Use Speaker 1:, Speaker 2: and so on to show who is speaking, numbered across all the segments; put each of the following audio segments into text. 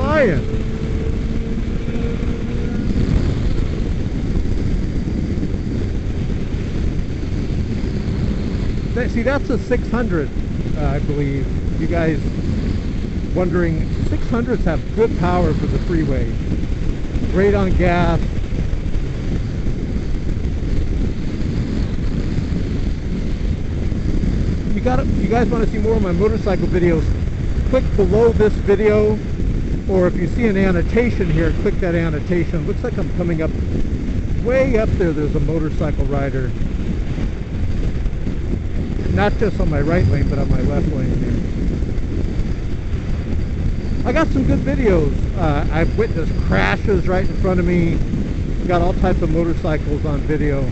Speaker 1: flying. See, that's a 600, I believe. You guys wondering, 600s have good power for the freeway. Great on gas. You guys want to see more of my motorcycle videos, click below this video, or if you see an annotation here, click that annotation. Looks like I'm coming up way up there. There's a motorcycle rider. Not just on my right lane, but on my left lane here. I got some good videos. I've witnessed crashes right in front of me. Got all types of motorcycles on video,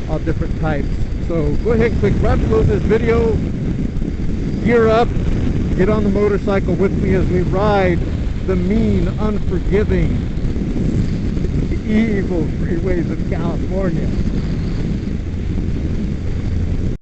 Speaker 1: all different types. So go ahead and click right below this video. Gear up, get on the motorcycle with me as we ride the mean, unforgiving, evil freeways of California.